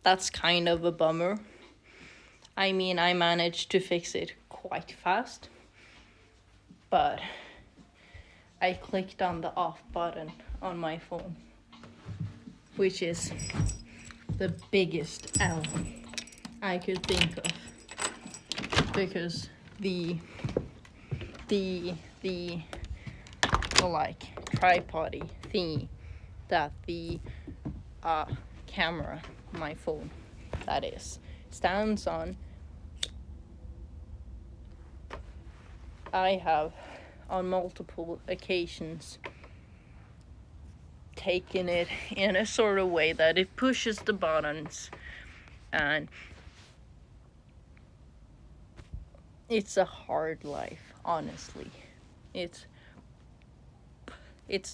that's kind of a bummer. I mean, I managed to fix it quite fast, but I clicked on the off button on my phone, which is the biggest L I could think of, because the the like tripody thingy that the camera, my phone, that is, stands on, I have on multiple occasions taken it in a sort of way that it pushes the buttons, and it's a hard life, honestly. It's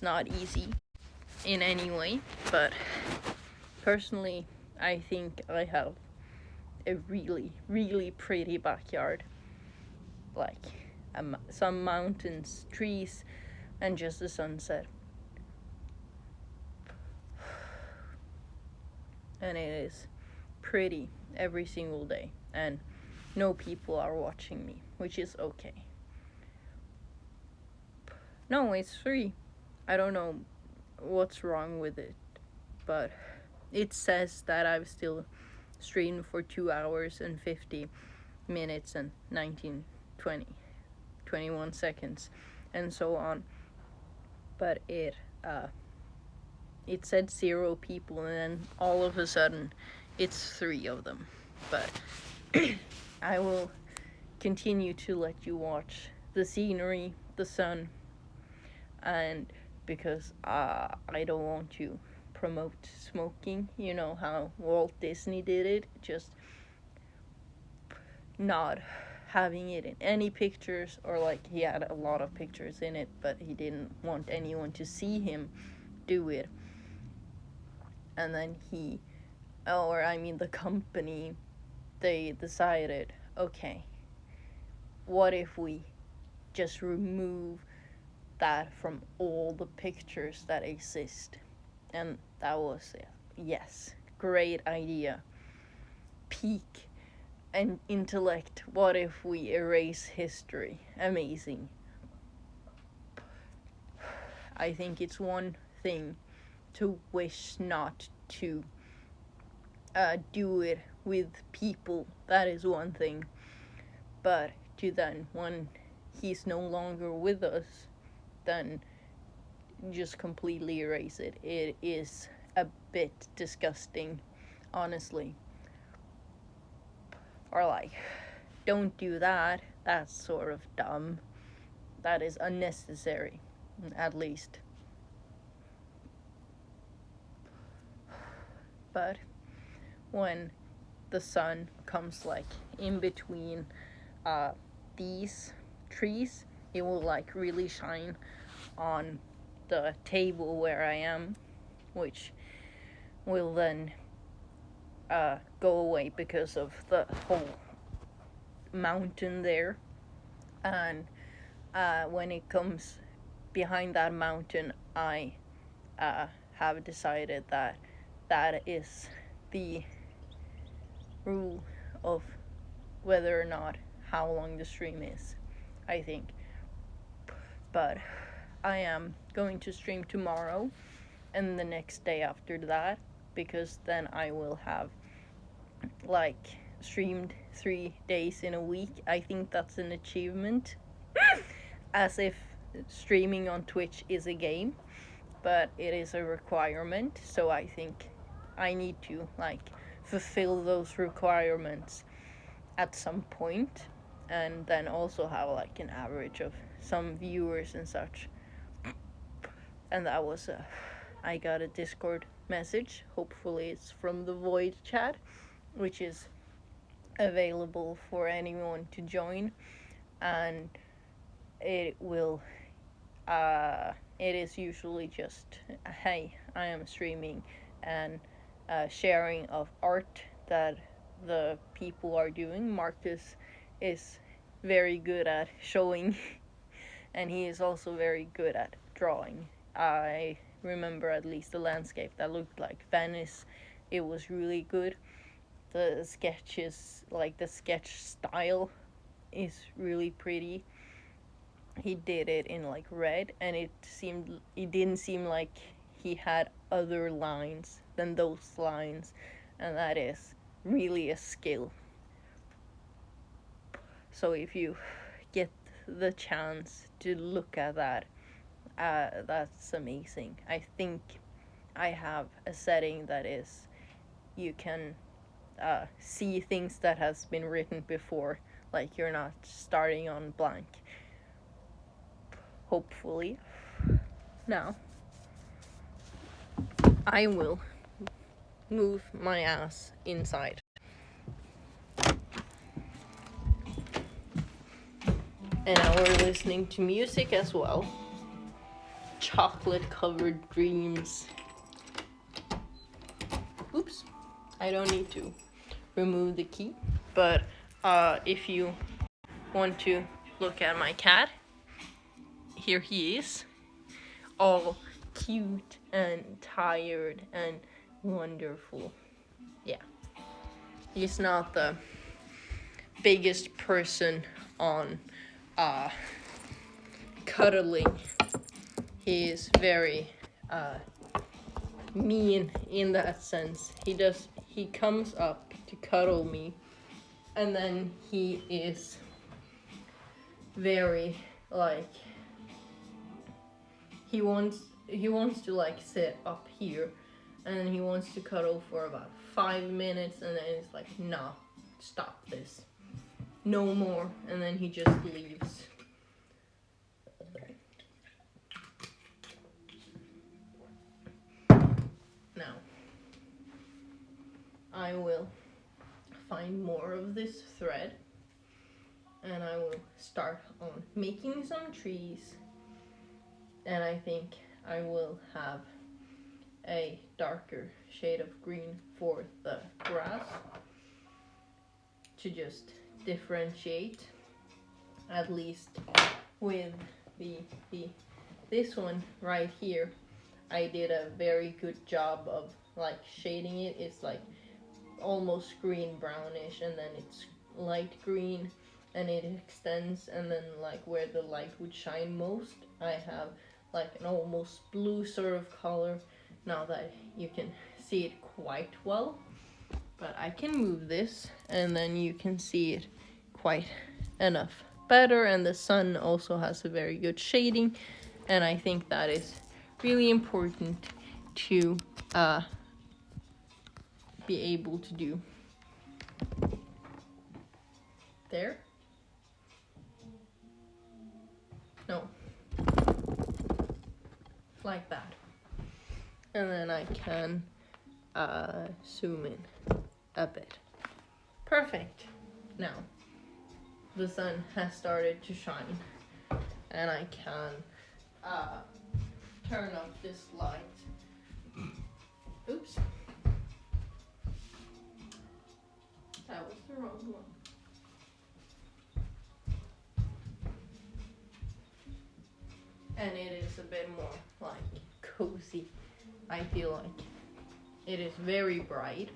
not easy in any way, but personally, I think I have a really, really pretty backyard. Like some mountains, trees, and just the sunset. And it is pretty every single day. And no people are watching me, which is okay. No, it's free. I don't know what's wrong with it, but it says that I've still streamed for 2 hours and 50 minutes and 19, 20, 21 seconds, and so on. But it said 0 people, and then all of a sudden it's 3 of them. But I will continue to let you watch the scenery, the sun, and because I don't want to promote smoking, you know how Walt Disney did it, just not having it in any pictures, or like he had a lot of pictures in it, but he didn't want anyone to see him do it. And then the company, they decided, okay, what if we just remove that from all the pictures that exist? And that was it. Yes, great idea. Peak and intellect. What if we erase history? Amazing. I think it's one thing to wish not to do it with people. That is one thing. But to then, when he's no longer with us, then just completely erase it. It is a bit disgusting, honestly. Or like, don't do that. That's sort of dumb. That is unnecessary, at least. But when the sun comes like in between these trees, it will like really shine on the table where I am, which will then go away because of the whole mountain there. And when it comes behind that mountain, I have decided that that is the rule of whether or not how long the stream is, I think. But I am going to stream tomorrow and the next day after that, because then I will have like streamed 3 days in a week. I think that's an achievement. As if streaming on Twitch is a game, but it is a requirement, so I think I need to like fulfill those requirements at some point, and then also have like an average of some viewers and such. And that was I got a Discord message. Hopefully it's from the Void chat, which is available for anyone to join, and it will it is usually just, hey, I am streaming, and sharing of art that the people are doing. Marcus is very good at showing, and he is also very good at drawing. I remember at least a landscape that looked like Venice it was really good. The sketches, like the sketch style, is really pretty. He did it in like red, and it didn't seem like he had other lines than those lines, and that is really a skill. So if you get the chance to look at that, that's amazing. I think I have a setting that is you can see things that has been written before, like you're not starting on blank. Hopefully. Now, I will move my ass inside. And now we're listening to music as well. Chocolate covered dreams. Oops, I don't need to remove the key. But if you want to look at my cat, here he is, all cute and tired and wonderful. Yeah, he's not the biggest person on cuddling. He is very mean in that sense. He comes up to cuddle me, and then he is very like he wants to like sit up here, and then he wants to cuddle for about 5 minutes, and then it's like, nah, stop this, no more, and then he just leaves. Now I will find more of this thread, and I will start on making some trees, and I think I will have a darker shade of green for the grass to just differentiate, at least with the this one right here. I did a very good job of like shading it. It's like almost green brownish, and then it's light green, and it extends, and then like where the light would shine most, I have like an almost blue sort of color. Now that you can see it quite well, but I can move this, and then you can see it quite enough better, and the sun also has a very good shading, and I think that is really important to be able to do. There. No. Like that. And then I can zoom in a bit. Perfect. Now, the sun has started to shine, and I can turn up this light. Oops. That was the wrong one. And it is a bit more like cozy. I feel like it is very bright,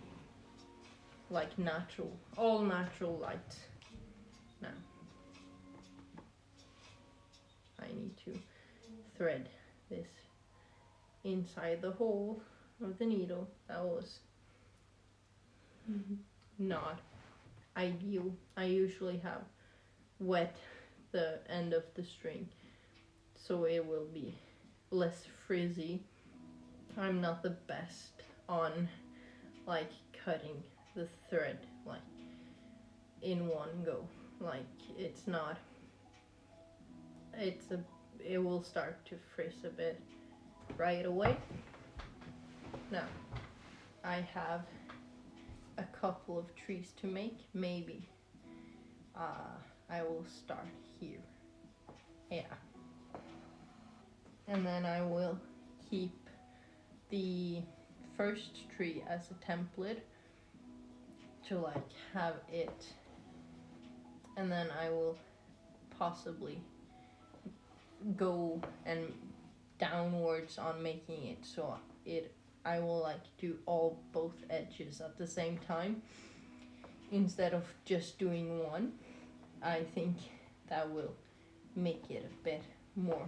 like natural, all natural light. Now, I need to thread this inside the hole of the needle. That was not ideal. I usually have wet the end of the string so it will be less frizzy. I'm not the best on like cutting the thread like in one go. Like it's not, it will start to frizz a bit right away. Now I have a couple of trees to make. Maybe I will start here. Yeah. And then I will keep the first tree as a template to like have it, and then I will possibly go and downwards on making it so it I will like do both edges at the same time instead of just doing one. I think that will make it a bit more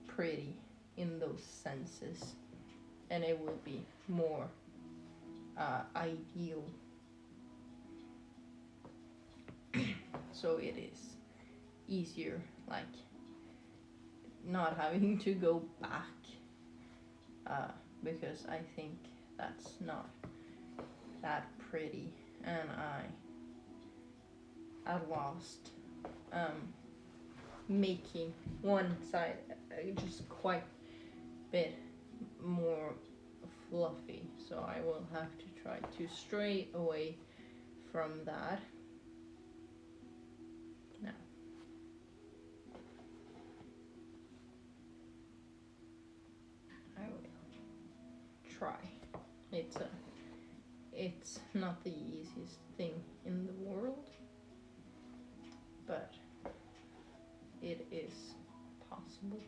pretty in those senses, and it will be more ideal. So it is easier, like not having to go back, because I think that's not that pretty, and I lost making one side just quite a bit more fluffy, so I will have to try to stray away from that. Now I will try. It's not the easiest thing in the world, but it is possible.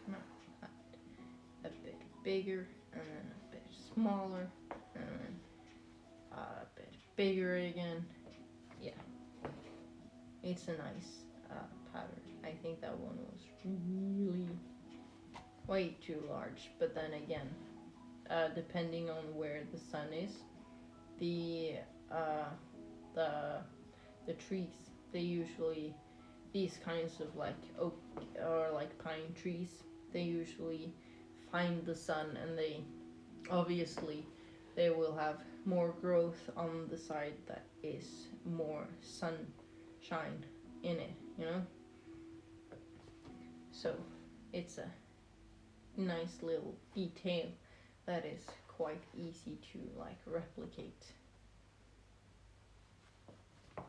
Now a bit bigger, and then a bit smaller, and then a bit bigger again. Yeah, it's a nice pattern. I think that one was really way too large, but then again, depending on where the sun is, the trees, they usually, these kinds of like oak or like pine trees, they usually find the sun, and they obviously they will have more growth on the side that is more sunshine in it, you know. So it's a nice little detail that is quite easy to like replicate,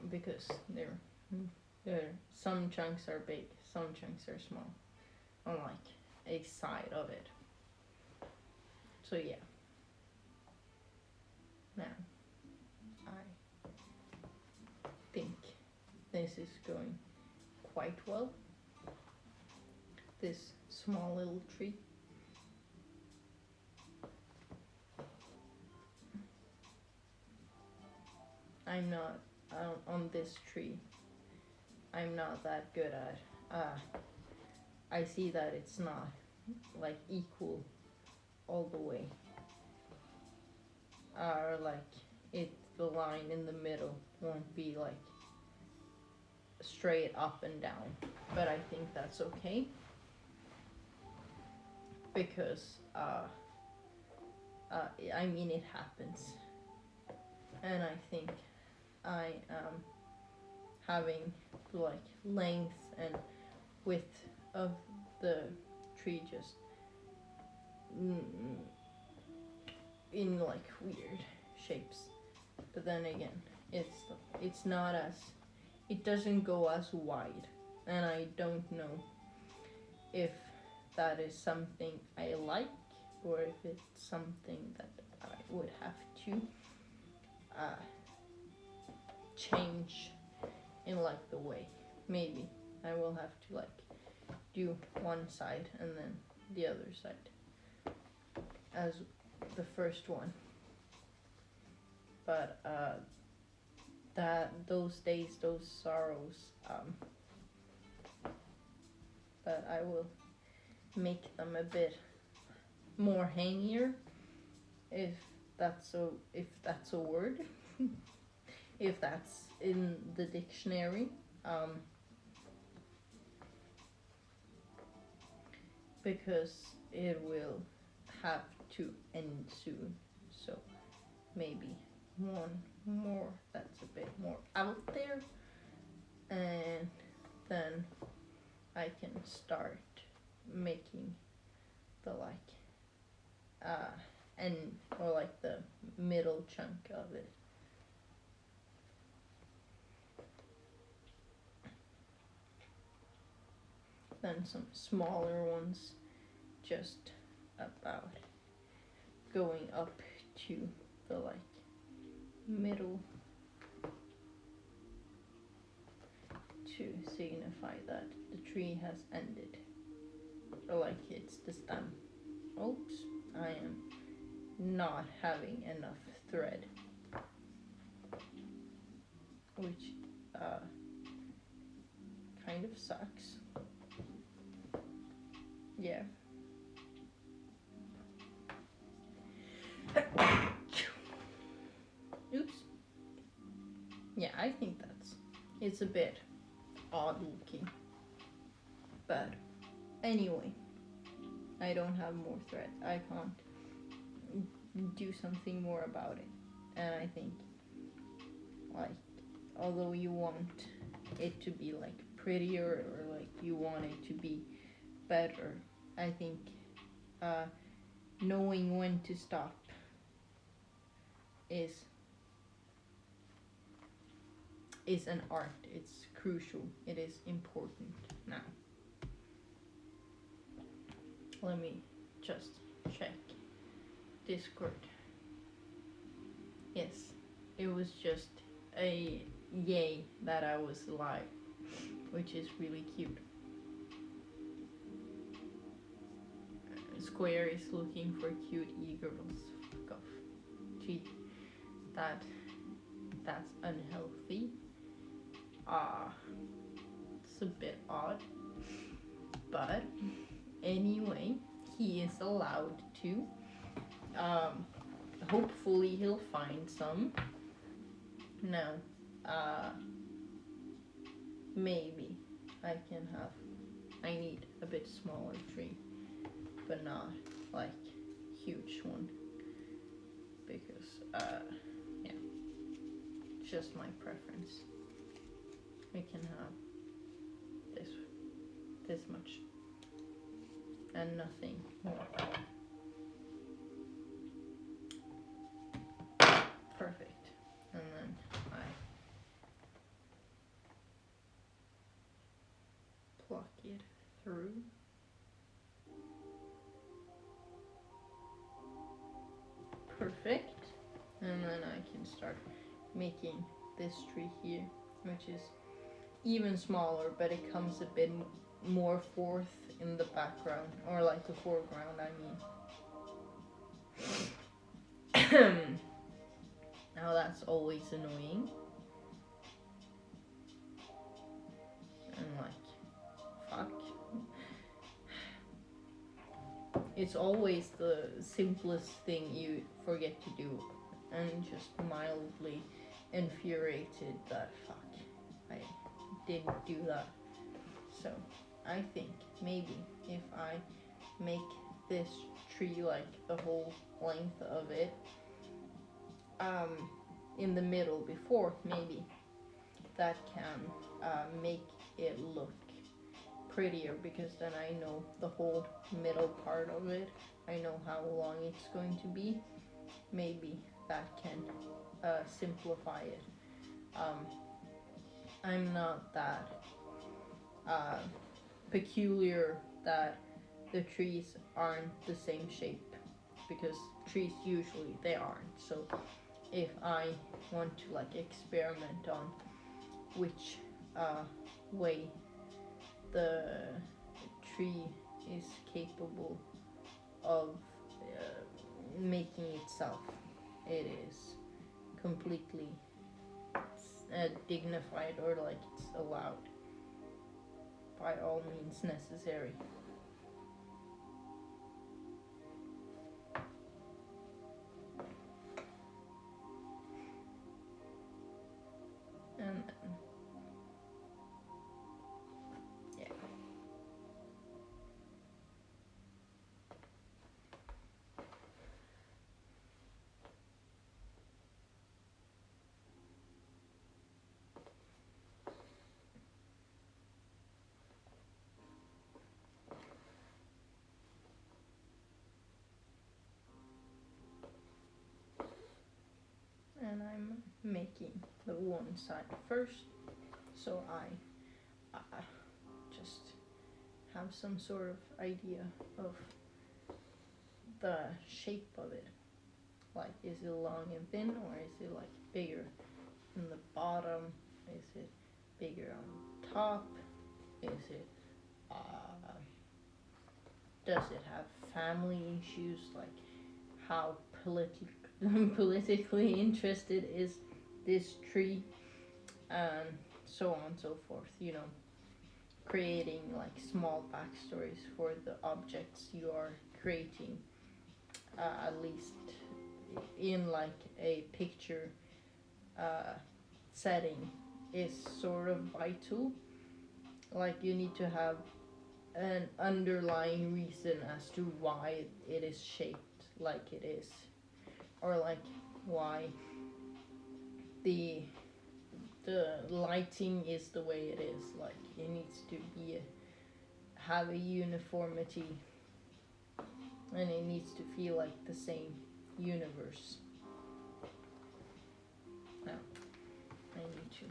because there some chunks are big, some chunks are small on like a side of it. So yeah, now I think this is going quite well, this small little tree. I'm not on this tree. I'm not that good at. I see that it's not like equal all the way. Or like the line in the middle won't be like straight up and down. But I think that's okay, because I mean, it happens, and I think I am having like length and width of the tree just in like weird shapes. But then again, it's not as, it doesn't go as wide, and I don't know if that is something I like, or if it's something that I would have to change in like the way. Maybe I will have to like do one side and then the other side as the first one. But those days, those sorrows, that I will make them a bit more hangier, if that's a word, if that's in the dictionary, because it will have to end soon. So maybe one more that's a bit more out there, and then I can start making the like end, or like the middle chunk of it. Then some smaller ones just about going up to the like middle, to signify that the tree has ended, or like it's the stem oops, I am not having enough thread, which kind of sucks. Yeah. Oops. Yeah, I think it's a bit odd looking. But anyway, I don't have more thread. I can't do something more about it. And I think, like, although you want it to be like prettier or like you want it to be better, I think knowing when to stop is an art. It's crucial. It is important now. Let me just check Discord. Yes, it was just a yay that I was live, which is really cute. Square is looking for cute e-girls. Fuck off. Gee, that's unhealthy. It's a bit odd. But anyway, he is allowed to. Hopefully he'll find some. Now, maybe I need a bit smaller tree, but not like huge one, because yeah, just my preference. We can have this much and nothing more. Perfect. And then I pluck it through. Perfect. And then I can start making this tree here, which is even smaller, but it comes a bit more forth in the background, or like the foreground, I mean. Now that's always annoying. And like, fuck. It's always the simplest thing you forget to do, and just mildly infuriated that fuck, I didn't do that. So I think maybe if I make this tree like the whole length of it in the middle before, maybe that can make it look prettier, because then I know the whole middle part of it. I know how long it's going to be. Maybe that can simplify it. I'm not that peculiar that the trees aren't the same shape, because trees usually they aren't. So if I want to like experiment on which way the tree is capable of making itself, it is completely dignified, or like it's allowed, by all means necessary. And then, yeah. And I'm making the one side first, so I just have some sort of idea of the shape of it. Like, is it long and thin, or is it like bigger in the bottom? Is it bigger on top? Is it does it have family issues, like how politically interested is this tree, and so on and so forth. You know, creating like small backstories for the objects you are creating, at least in like a picture setting, is sort of vital. Like you need to have an underlying reason as to why it is shaped like it is, or like why the lighting is the way it is. Like it needs to be have a uniformity, and it needs to feel like the same universe. Now I need to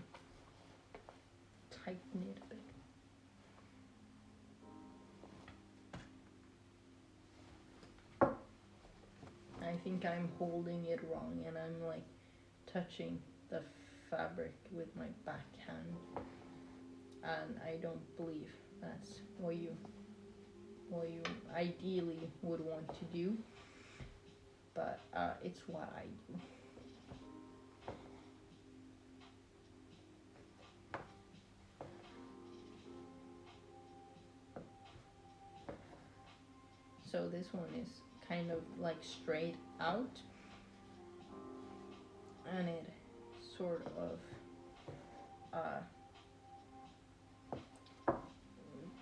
tighten it a bit. I think I'm holding it wrong, and I'm like touching the fabric with my backhand, and I don't believe that's what you ideally would want to do, but it's what I do. So this one is kind of like straight out, and it sort of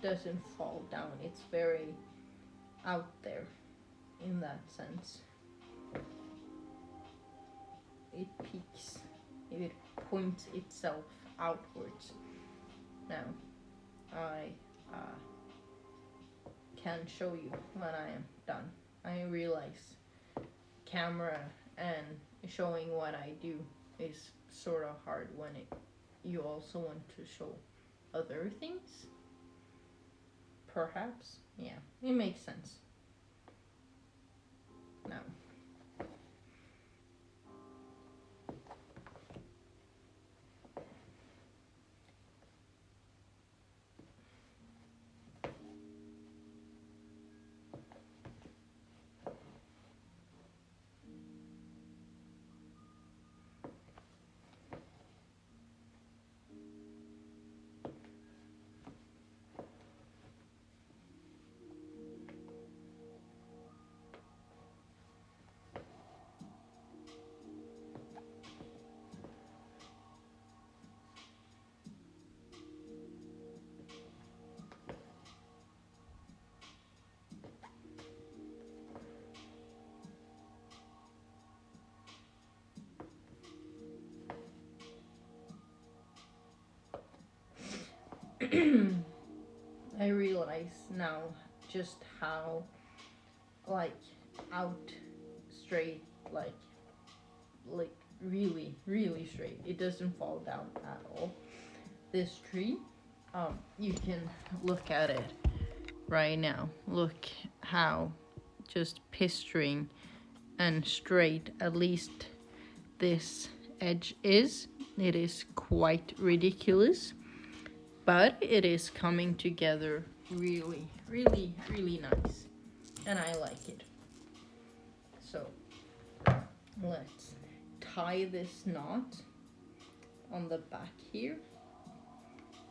doesn't fall down. It's very out there in that sense. It peaks, it points itself outwards. Now I can show you when I am done. I realize camera and showing what I do is sort of hard when you also want to show other things. Perhaps, yeah, it makes sense. Now, I realize now just how like out straight, like really straight. It doesn't fall down at all. This tree, you can look at it right now. Look how just pistering and straight, at least this edge is. It is quite ridiculous, but it is coming together really nice, and I like it. So let's tie this knot on the back here,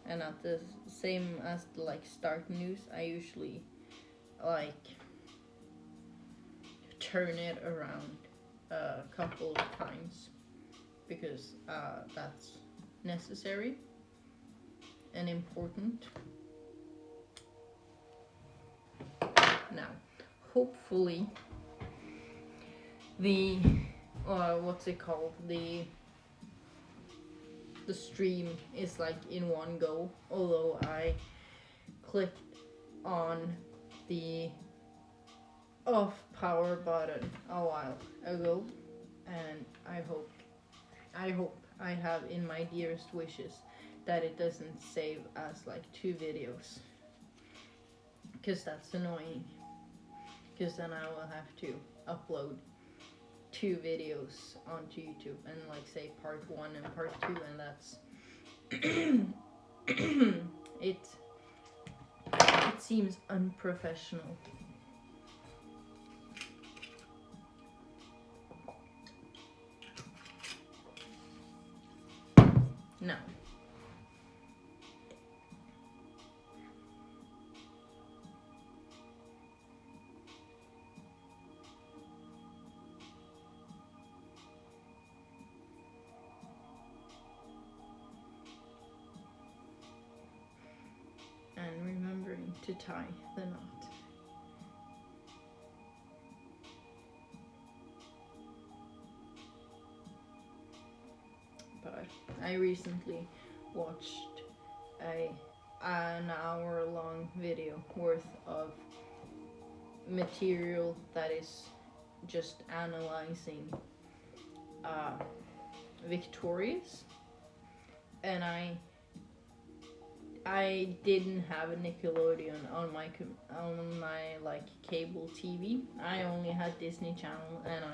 and at the same as the like start noose, I usually like turn it around a couple of times because that's necessary and important. Now, hopefully the what's it called, the stream is like in one go, although I clicked on the off power button a while ago, and I hope I have in my dearest wishes that it doesn't save as like 2 videos, because that's annoying, because then I will have to upload 2 videos onto YouTube and like say part 1 and part 2, and that's it seems unprofessional. No. And remembering to tie the knot. But I recently watched an hour-long video worth of material that is just analyzing Victorious, and I didn't have a Nickelodeon on my like cable TV. I only had Disney Channel, and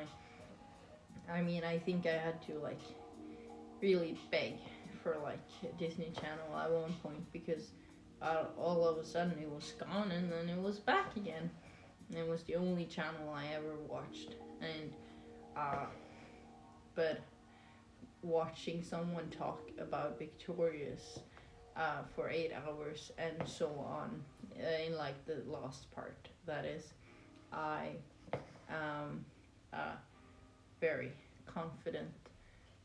I think I had to like really beg for like Disney Channel at one point, because all of a sudden it was gone and then it was back again. And it was the only channel I ever watched, and but watching someone talk about Victorious for 8 hours and so on, in like the last part, that is, I am very confident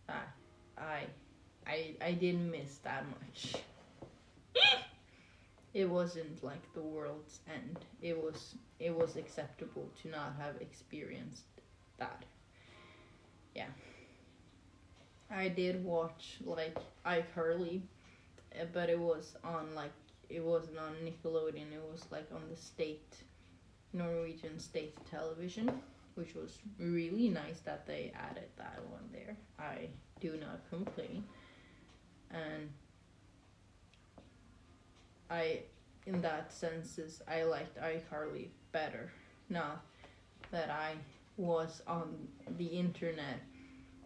that I didn't miss that much. It wasn't like the world's end. It was acceptable to not have experienced that. Yeah. I did watch like iCarly, but it was on like, it wasn't on Nickelodeon. It was like on the Norwegian state television, which was really nice that they added that one there. I do not complain. And in that senses, I liked iCarly better. Not that I was on the internet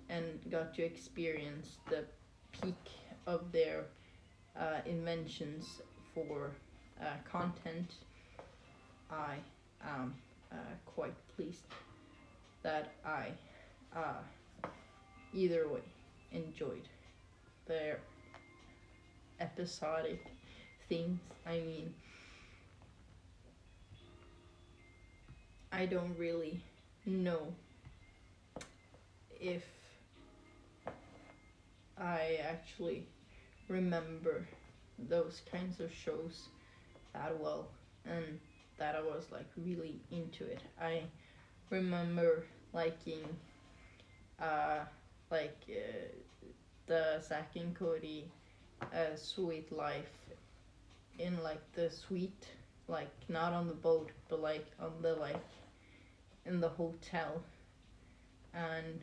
and got to experience the peak of their inventions for content. I am quite pleased that I either way enjoyed their episodic things. I don't really know if I actually remember those kinds of shows that well, and that I was like really into it. I remember liking the Zack and Cody Sweet Life in like the suite, like not on the boat, but like on the like in the hotel. And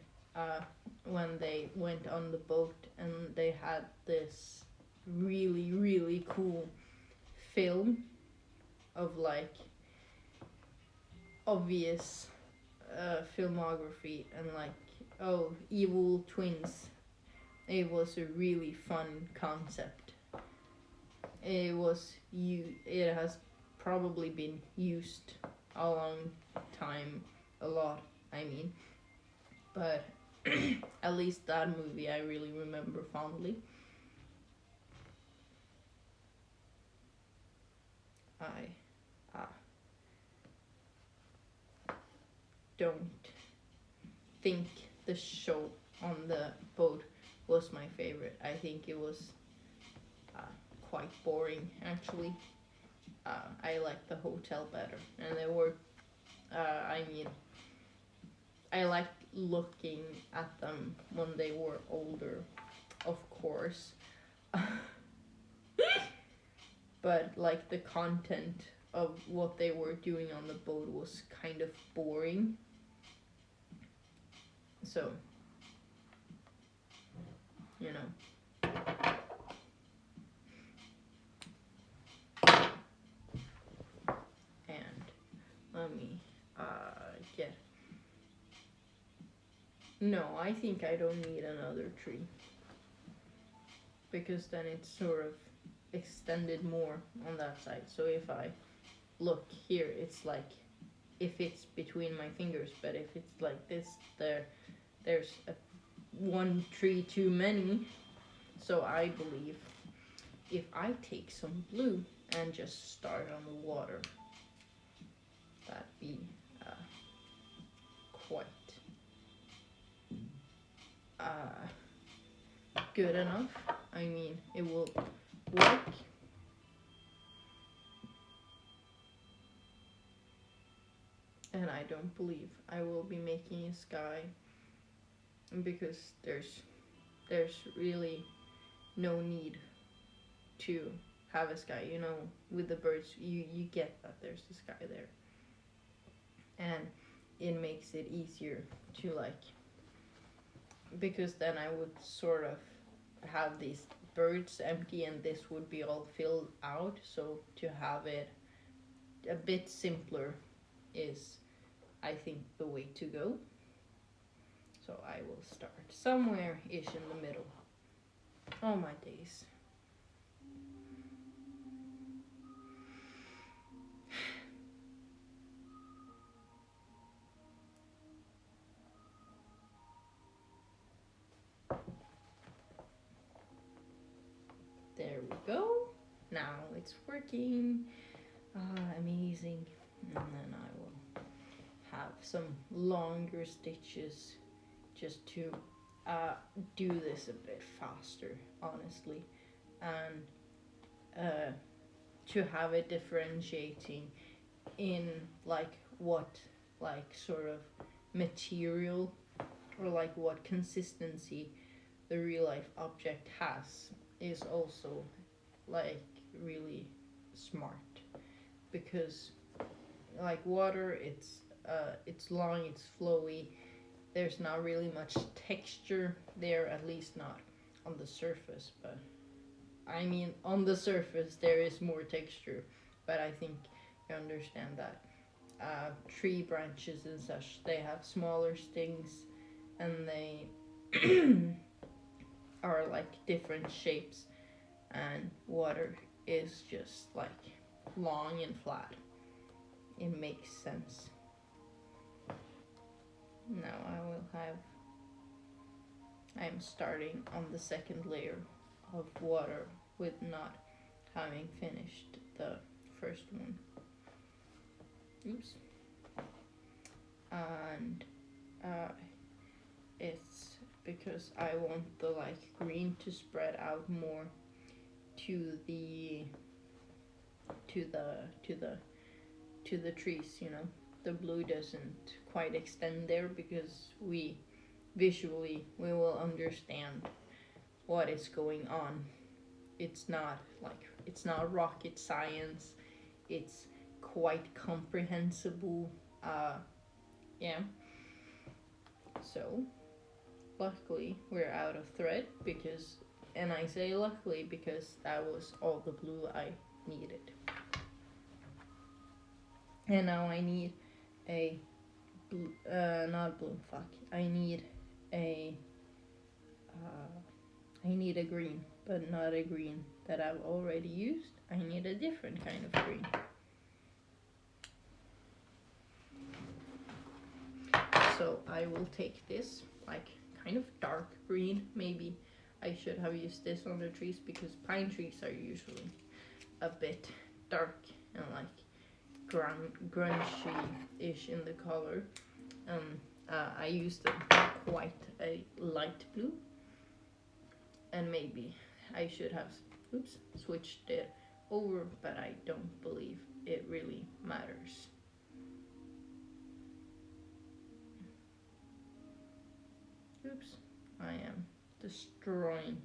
when they went on the boat and they had this really really cool film of like obvious filmography, and like, oh, evil twins. It was a really fun concept. It has probably been used a long time, a lot, but at least that movie I really remember fondly. I don't think the show on the boat was my favorite. I think it was quite boring, actually. I liked the hotel better, and they were. I liked looking at them when they were older, of course. But like the content of what they were doing on the boat was kind of boring. So, you know. And let me get. No, I think I don't need another tree, because then it's sort of extended more on that side. So if I look here, it's like it fits between my fingers, but if it's like this, there's one tree too many. So I believe if I take some blue and just start on the water, that'd be quite good enough. I mean, it will work. And I don't believe I will be making a sky because there's really no need to have a sky. You know, with the birds, you get that there's a sky there, and it makes it easier to like, because then I would sort of have these birds empty and this would be all filled out. So to have it a bit simpler is, I think, the way to go. So I will start somewhere ish in the middle. Oh my days. There we go. Now it's working. Amazing. And then I will have some longer stitches just to do this a bit faster, honestly, and to have it differentiating in like what like sort of material or like what consistency the real life object has is also like really smart, because like water, it's long, it's flowy, there's not really much texture there, at least not on the surface. But I mean, on the surface there is more texture, but I think you understand that tree branches and such, they have smaller stings and they are like different shapes, and water is just like long and flat. It makes sense. Now I'm starting on the second layer of water with not having finished the first one. Oops. And it's because I want the like green to spread out more to the trees, you know. The blue doesn't quite extend there because we visually we will understand what is going on. It's not rocket science. It's quite comprehensible. Yeah. So luckily we're out of thread, because, and I say luckily because that was all the blue I needed. And now I need a blue, not blue, fuck. I need a green, but not a green that I've already used. I need a different kind of green. So I will take this like kind of dark green. Maybe I should have used this on the trees, because pine trees are usually a bit dark and like grungy-ish in the color. I used quite a light blue, and maybe I should have switched it over, but I don't believe it really matters. Oops, I am destroying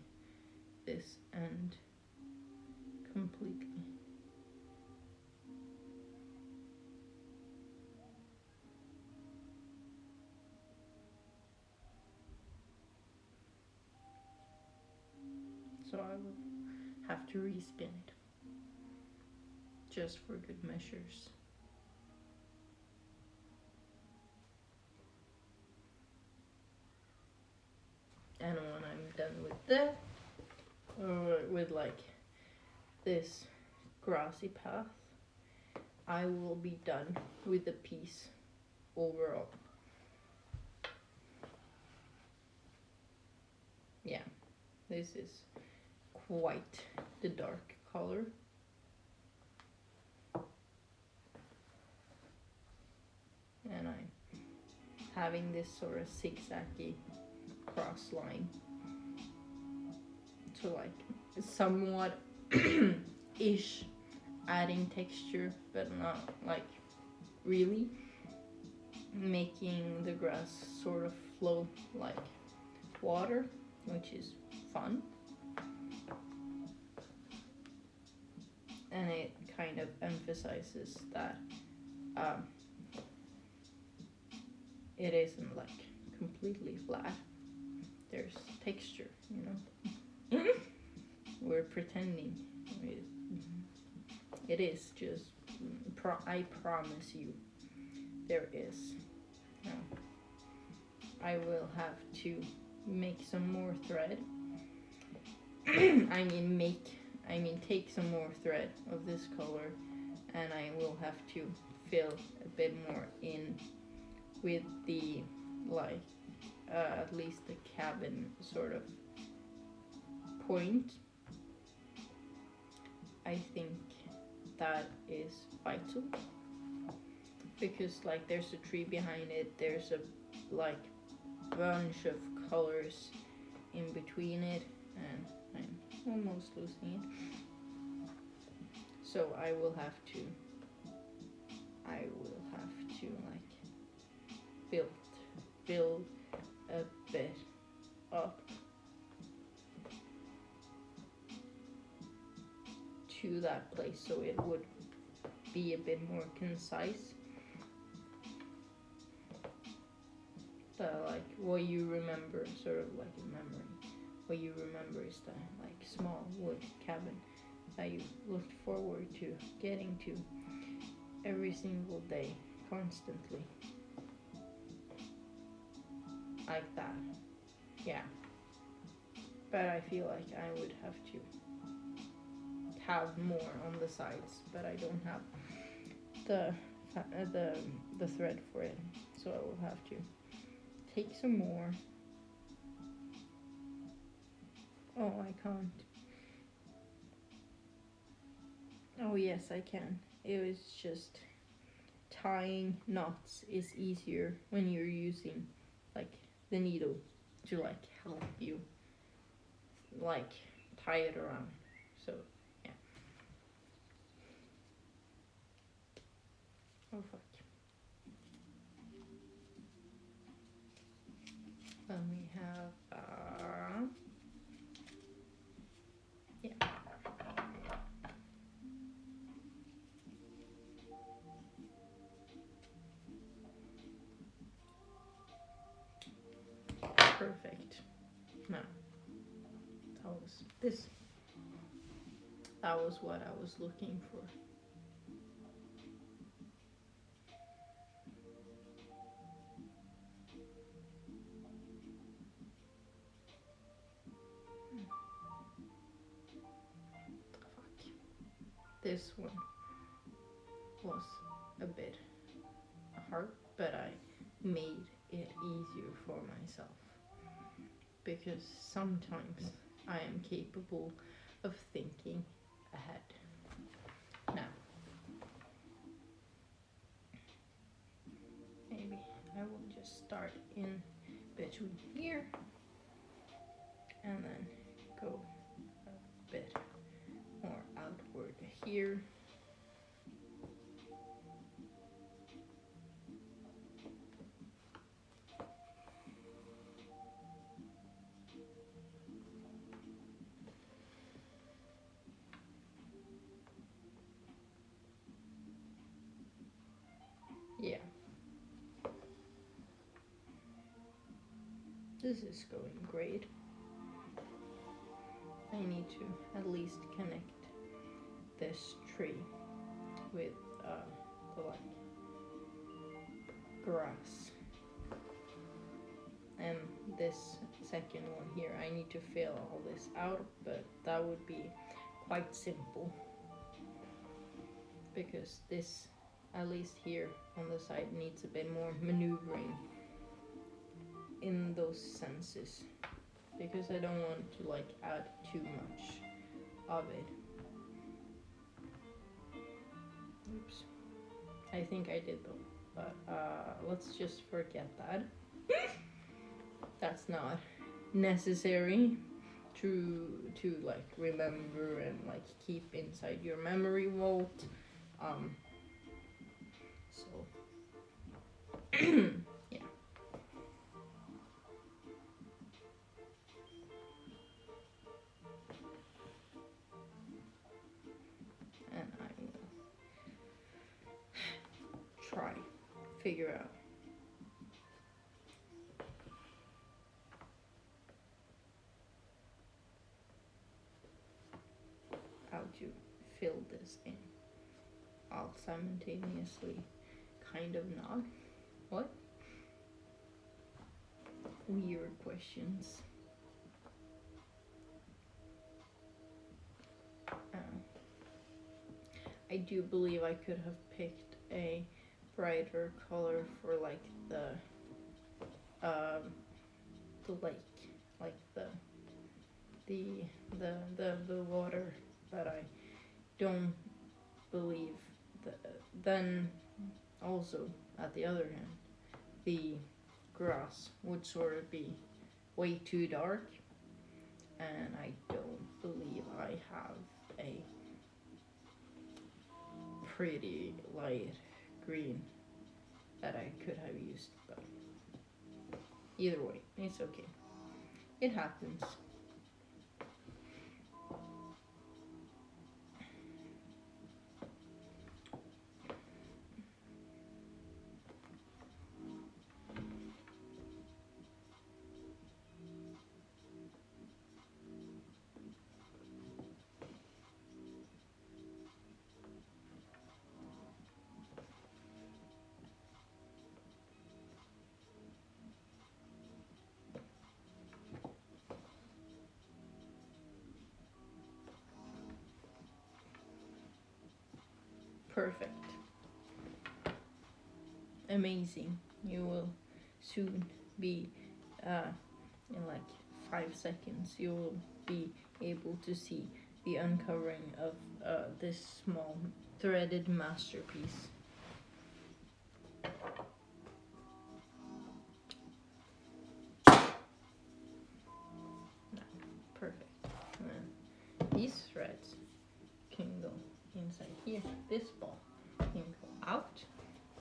this end completely. So I will have to respin it, just for good measures. And when I'm done with that, or with like this grassy path, I will be done with the piece overall. Yeah, this is white, the dark color. And I'm having this sort of zigzaggy cross line to like somewhat ish adding texture, but not like really making the grass sort of flow like water, which is fun. And it kind of emphasizes that it isn't like completely flat. There's texture, you know. We're pretending it is just. I promise you, there is. No. I will have to make some more thread. I mean take some more thread of this color, and I will have to fill a bit more in with the like at least the cabin sort of point. I think that is vital, because like there's a tree behind it, there's a like bunch of colors in between it, and I'm almost losing it. So I will have to like build a bit up to that place so it would be a bit more concise. Like what you remember, sort of like a memory. What you remember is the like small wood cabin that you looked forward to getting to every single day, constantly. Like that. Yeah. But I feel like I would have to have more on the sides, but I don't have the thread for it, so I will have to take some more. Oh, I can't. Oh yes, I can. It was just tying knots is easier when you're using like the needle to like help you like tie it around. So yeah. Oh fuck. Then we have yeah. Perfect. No. That was what I was looking for. Fuck. This one was a bit hard, but I made it easier for myself, because sometimes I am capable of thinking ahead. Now, maybe I will just start in between here and then go a bit more outward here. Yeah. This is going great. I need to at least connect this tree with the like grass, and this second one here I need to fill all this out, but that would be quite simple, because this at least here on the side needs a bit more maneuvering in those senses, because I don't want to like add too much of it. Oops. I think I did though, but let's just forget that. That's not necessary to like remember and like keep inside your memory vault. So yeah. And I will try figure out how to fill this in. I'll simultaneously kind of nod. What? Weird questions. I do believe I could have picked a brighter color for like the lake, like the water, but I don't believe that. Then also at the other hand, the grass would sort of be way too dark, and I don't believe I have a pretty light green that I could have used, but either way, it's okay. It happens. Perfect. Amazing. You will soon be, in like 5 seconds, you will be able to see the uncovering of this small threaded masterpiece. Perfect. And then these threads can go inside here. This ball can go out,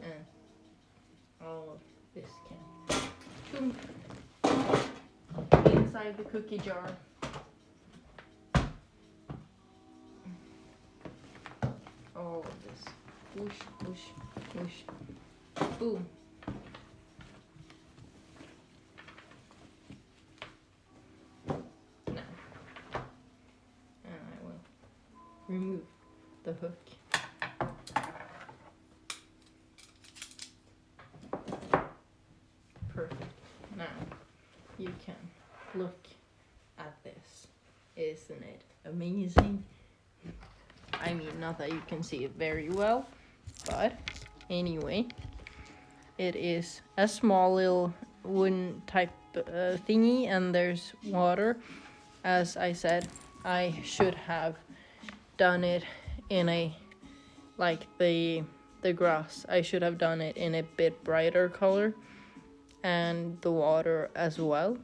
and all of this can inside the cookie jar. All of this. Whoosh, whoosh, whoosh. Boom. Now, and I will remove the hook. Perfect. Now you can look at this. Isn't it amazing? I mean, not that you can see it very well, but anyway, it is a small little wooden type thingy, and there's water. As I said, I should have done it in a, like the grass, I should have done it in a bit brighter color, and the water as well.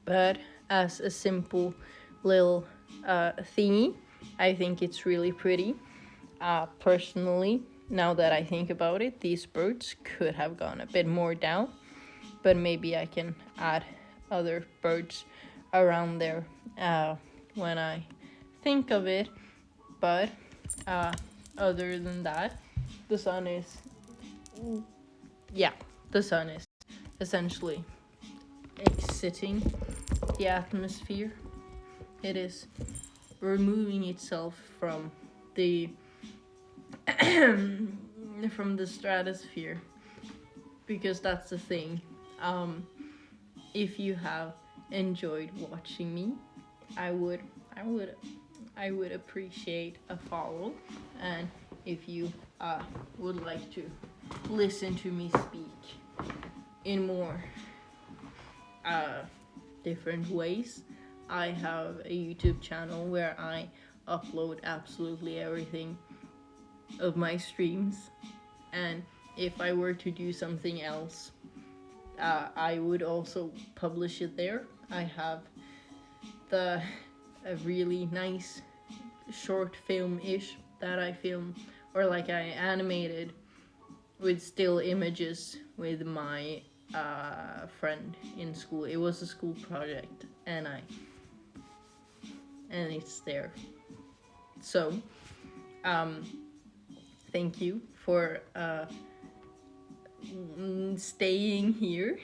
But as a simple little thingy, I think it's really pretty. Personally, now that I think about it, these birds could have gone a bit more down, but maybe I can add other birds around there when I think of it. But other than that, the sun is essentially exiting the atmosphere. It is removing itself from the from the stratosphere, because that's the thing. If you have enjoyed watching me, I would appreciate a follow, and if you would like to listen to me speak in more different ways, I have a YouTube channel where I upload absolutely everything of my streams, and if I were to do something else, I would also publish it there. I have a really nice short film-ish that I filmed, or like I animated with still images with my friend in school. It was a school project, and it's there. So, thank you for staying here.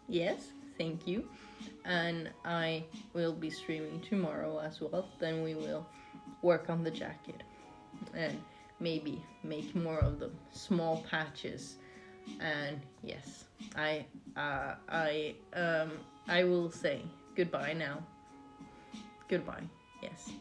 Yes, thank you. And I will be streaming tomorrow as well. Then we will work on the jacket and maybe make more of them, small patches. And yes, I will say goodbye now. Goodbye. Yes.